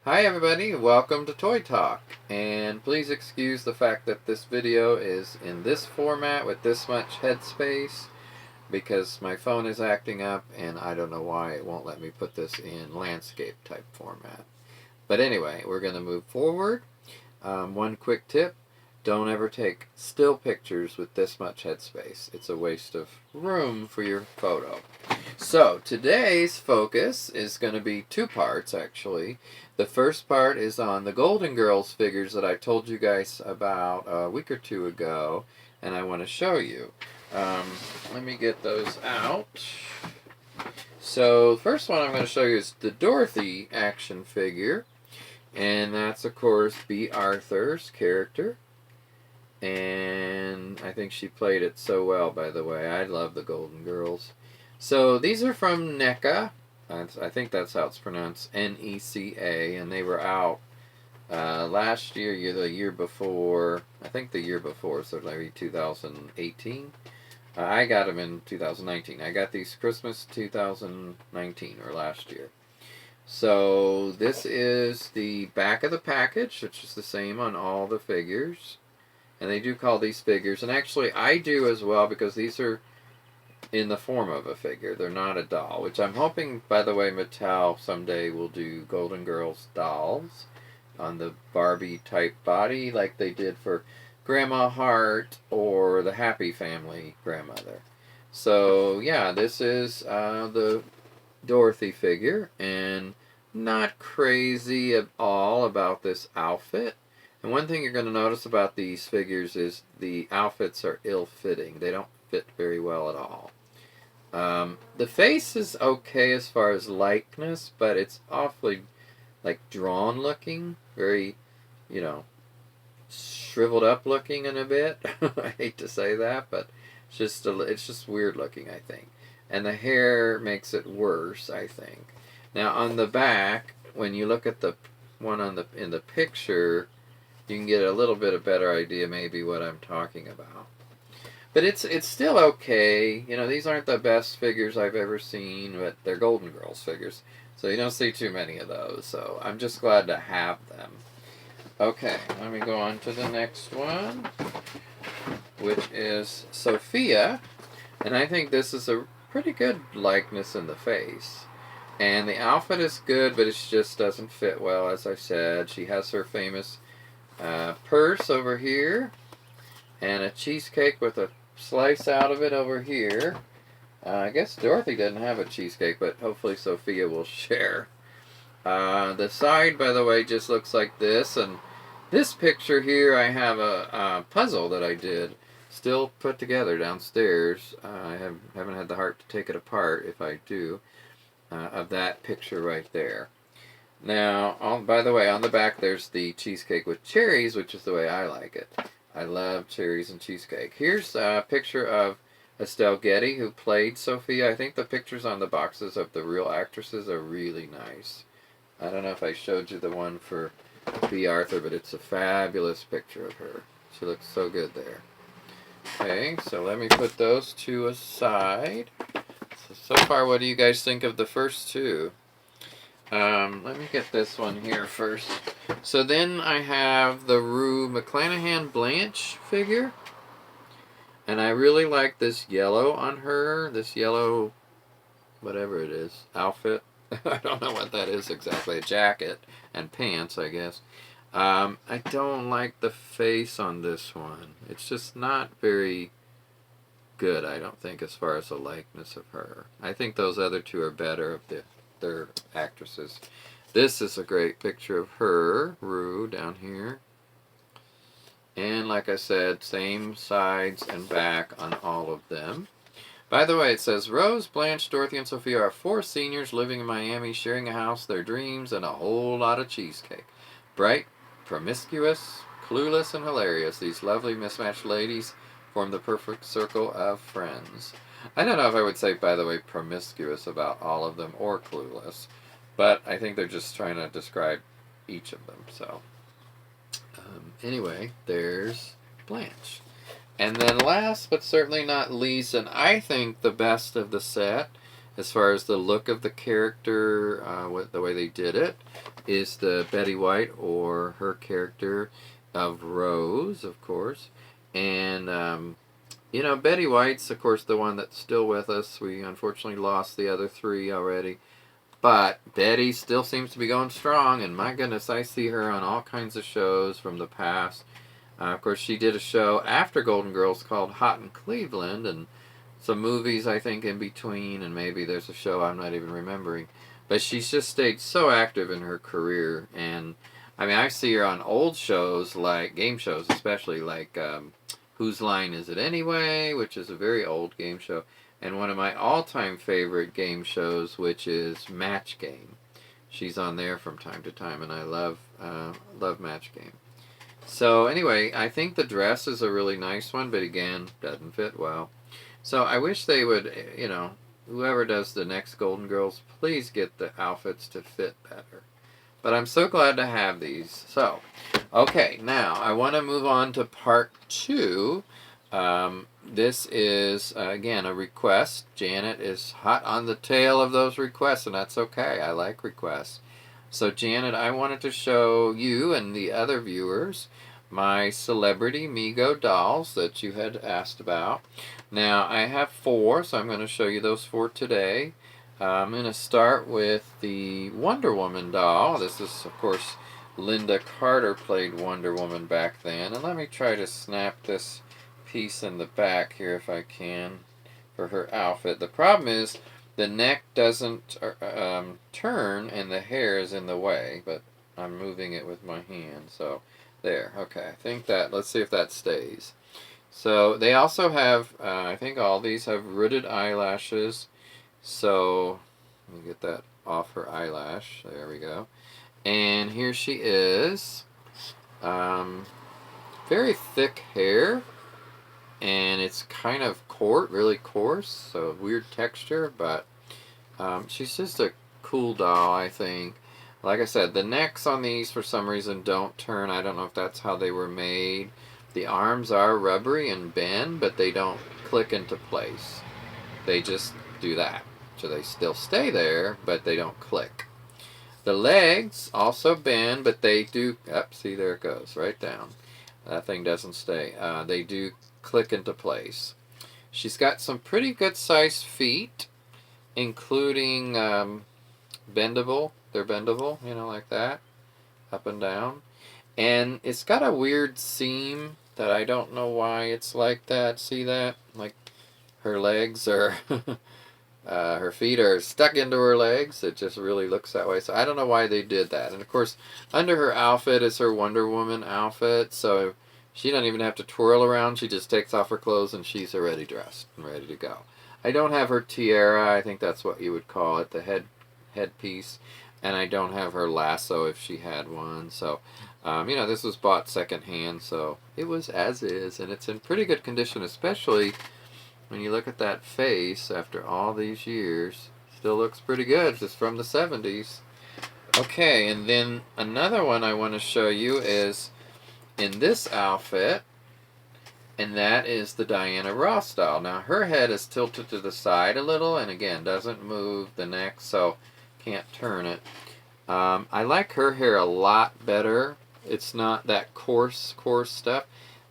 Hi everybody, welcome to Toy Talk, and please excuse the fact that this video is in this format with this much headspace because my phone is acting up and I don't know why it won't let me put this in landscape type format. But anyway, we're going to move forward. One quick tip, don't ever take still pictures with this much headspace. It's a waste of room for your photo. So today's focus is going to be two parts actually. The first part is on the Golden Girls figures that I told you guys about a week or two ago, and I want to show you. Let me get those out. So the first one I'm going to show you is the Dorothy action figure, and that's of course B. Arthur's character. And I think she played it so well, by the way. I love the Golden Girls. So these are from NECA. I think that's how it's pronounced, NECA, and they were out last year, the year before, I think the year before, so maybe 2018. I got them in 2019. I got these Christmas 2019, or last year. So this is the back of the package, which is the same on all the figures. And they do call these figures, and actually I do as well, because these are in the form of a figure. They're not a doll, which I'm hoping, by the way, Mattel someday will do Golden Girls dolls on the Barbie type body like they did for Grandma Hart or the Happy Family grandmother. So yeah, this is the Dorothy figure, and not crazy at all about this outfit. And one thing you're going to notice about these figures is the outfits are ill-fitting. They don't fit very well at all. The face is okay as far as likeness, but it's awfully like drawn looking, very, you know, shriveled up looking in a bit. I hate to say that, but it's just weird looking, I think. And the hair makes it worse, I think. Now on the back, when you look at the one in the picture, you can get a little bit of better idea maybe what I'm talking about. But it's still okay. You know, these aren't the best figures I've ever seen, but they're Golden Girls figures. So you don't see too many of those. So I'm just glad to have them. Okay, let me go on to the next one, which is Sophia. And I think this is a pretty good likeness in the face. And the outfit is good, but it just doesn't fit well, as I said. She has her famous purse over here, and a cheesecake with a slice out of it over here. I guess Dorothy doesn't have a cheesecake, but hopefully Sophia will share. The side, by the way, just looks like this, and this picture here, I have a puzzle that I did, still put together downstairs. I haven't had the heart to take it apart, if I do, of that picture right there. Now, by the way, on the back there's the cheesecake with cherries, which is the way I like it. I love cherries and cheesecake. Here's a picture of Estelle Getty, who played Sophia. I think the pictures on the boxes of the real actresses are really nice. I don't know if I showed you the one for B. Arthur, but it's a fabulous picture of her. She looks so good there. Okay, so let me put those two aside. So far, what do you guys think of the first two? Let me get this one here first. So then I have the Rue McClanahan Blanche figure. And I really like this yellow on her. This yellow, whatever it is, outfit. I don't know what that is exactly. A jacket and pants, I guess. I don't like the face on this one. It's just not very good, I don't think, as far as the likeness of her. I think those other two are better of their actresses. This is a great picture of her, Rue, down here. And like I said, same sides and back on all of them. By the way, it says, Rose, Blanche, Dorothy, and Sophia are 4 seniors living in Miami, sharing a house, their dreams, and a whole lot of cheesecake. Bright, promiscuous, clueless, and hilarious, these lovely mismatched ladies form the perfect circle of friends. I don't know if I would say, by the way, promiscuous about all of them or clueless, but I think they're just trying to describe each of them. So, anyway, there's Blanche. And then last but certainly not least, and I think the best of the set, as far as the look of the character, the way they did it, is the Betty White or her character of Rose, of course. And, you know, Betty White's, of course, the one that's still with us. We unfortunately lost the other three already. But Betty still seems to be going strong, and my goodness, I see her on all kinds of shows from the past. Of course, she did a show after Golden Girls called Hot in Cleveland, and some movies, I think, in between, and maybe there's a show I'm not even remembering. But she's just stayed so active in her career, and I mean, I see her on old shows, like game shows, especially like Whose Line Is It Anyway, which is a very old game show, and one of my all-time favorite game shows, which is Match Game. She's on there from time to time, and I love Match Game. So anyway, I think the dress is a really nice one, but again, doesn't fit well. So I wish they would, you know, whoever does the next Golden Girls, please get the outfits to fit better. But I'm so glad to have these. So, okay, now I want to move on to part 2. This is, again, a request. Janet is hot on the tail of those requests, and that's okay. I like requests. So, Janet, I wanted to show you and the other viewers my celebrity Mego dolls that you had asked about. Now, I have 4, so I'm going to show you those 4 today. I'm going to start with the Wonder Woman doll. This is, of course, Linda Carter played Wonder Woman back then. And let me try to snap this piece in the back here if I can for her outfit. The problem is the neck doesn't turn and the hair is in the way, but I'm moving it with my hand. So there, okay, I think that, let's see if that stays. So they also have, I think all these have rooted eyelashes. So let me get that off her eyelash. There we go. And here she is. Very thick hair. And it's kind of really coarse. So weird texture. But she's just a cool doll, I think. Like I said, the necks on these for some reason don't turn. I don't know if that's how they were made. The arms are rubbery and bend, but they don't click into place. They just do that. So they still stay there, but they don't click. The legs also bend, but they do, see, there it goes, right down. That thing doesn't stay. They do click into place. She's got some pretty good sized feet, including bendable. They're bendable, you know, like that, up and down. And it's got a weird seam that I don't know why it's like that. See that? Like her legs are... her feet are stuck into her legs. It just really looks that way. So I don't know why they did that. And of course, under her outfit is her Wonder Woman outfit. So she doesn't even have to twirl around. She just takes off her clothes and she's already dressed and ready to go. I don't have her tiara. I think that's what you would call it, the headpiece. And I don't have her lasso if she had one. So, you know, this was bought secondhand. So it was as is. And it's in pretty good condition, especially... when you look at that face after all these years, still looks pretty good. It's from the 70s. Okay, and then another one I want to show you is in this outfit, and that is the Diana Ross doll. Now, her head is tilted to the side a little, and again, doesn't move the neck, so can't turn it. I like her hair a lot better. It's not that coarse stuff,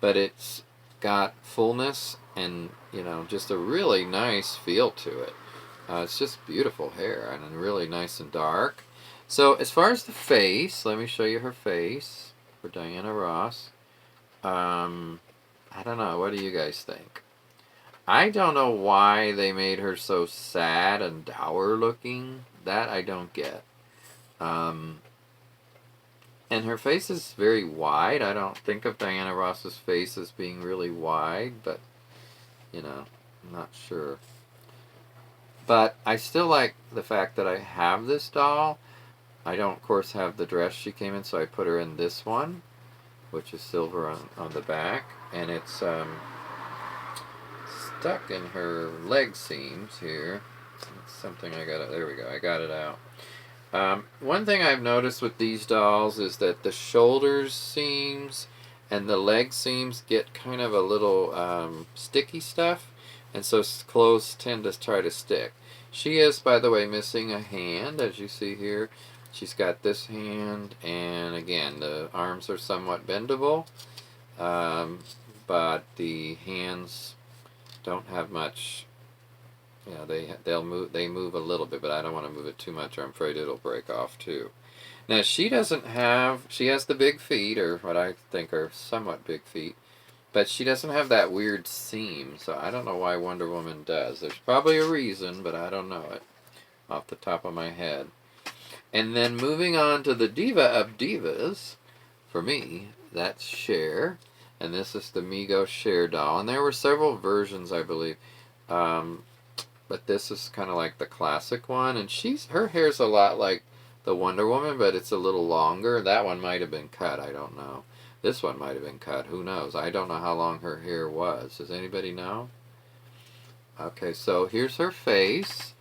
but it's got fullness and, you know, just a really nice feel to it. It's just beautiful hair and really nice and dark. So as far as the face, let me show you her face for Diana Ross. I don't know. What do you guys think? I don't know why they made her so sad and dour looking. That I don't get. And her face is very wide. I don't think of Diana Ross's face as being really wide, but, you know, I'm not sure. But I still like the fact that I have this doll. I don't, of course, have the dress she came in, so I put her in this one, which is silver on the back. And it's stuck in her leg seams here. It's something I got it. There we go. I got it out. One thing I've noticed with these dolls is that the shoulder seams and the leg seams get kind of a little sticky stuff, and so clothes tend to try to stick. She is, by the way, missing a hand, as you see here. She's got this hand, and again, the arms are somewhat bendable, but the hands don't have much. You know, they move a little bit, but I don't want to move it too much, or I'm afraid it'll break off too. Now she doesn't have. She has the big feet, or what I think are somewhat big feet, but she doesn't have that weird seam. So I don't know why Wonder Woman does. There's probably a reason, but I don't know it off the top of my head. And then moving on to the Diva of Divas, for me, that's Cher. And this is the Mego Cher doll. And there were several versions, I believe. But this is kind of like the classic one. And her hair's a lot like the Wonder Woman, but it's a little longer. That one might have been cut. I don't know. This one might have been cut. Who knows? I don't know how long her hair was. Does anybody know? Okay, so here's her face.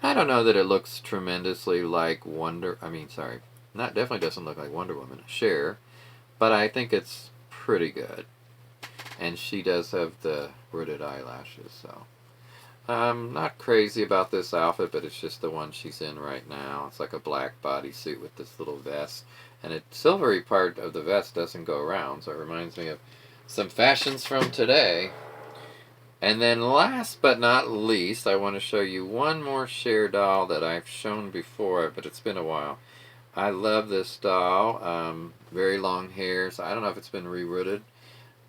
I don't know that it looks tremendously like definitely doesn't look like Wonder Woman, Cher, but I think it's pretty good. And she does have the rooted eyelashes, so. I'm not crazy about this outfit, but it's just the one she's in right now. It's like a black bodysuit with this little vest, and the silvery part of the vest doesn't go around, so it reminds me of some fashions from today. And then last but not least, I want to show you one more Cher doll that I've shown before, but it's been a while. I love this doll. Very long hair, so I don't know if it's been re-rooted.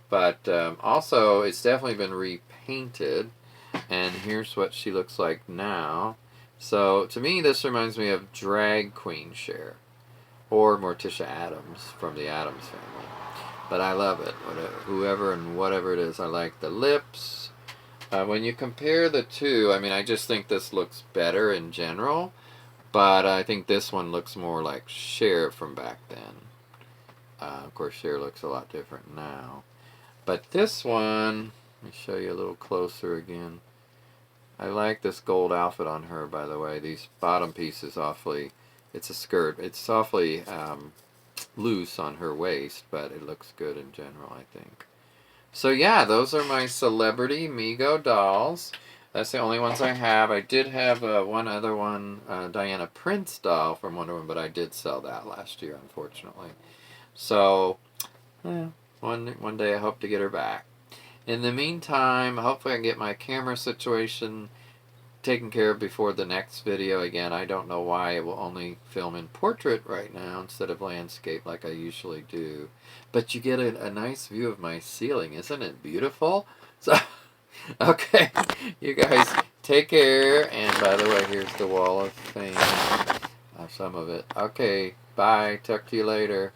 But also, it's definitely been repainted. And here's what she looks like now. So, to me, this reminds me of Drag Queen Cher. Or Morticia Addams from the Addams Family. But I love it. Whoever and whatever it is, I like the lips. When you compare the two, I mean, I just think this looks better in general, but I think this one looks more like Cher from back then. Of course, Cher looks a lot different now. But this one, let me show you a little closer again. I like this gold outfit on her, by the way. These bottom pieces it's a skirt. It's awfully loose on her waist, but it looks good in general, I think. So yeah, those are my celebrity Mego dolls. That's the only ones I have. I did have one other one, Diana Prince doll from Wonder Woman, but I did sell that last year, unfortunately. So, one day I hope to get her back. In the meantime, hopefully I can get my camera situation taken care of before the next video. Again, I don't know why it will only film in portrait right now instead of landscape like I usually do. But you get a nice view of my ceiling. Isn't it beautiful? So, okay, you guys take care. And by the way, here's the wall of fame. Some of it. Okay, bye. Talk to you later.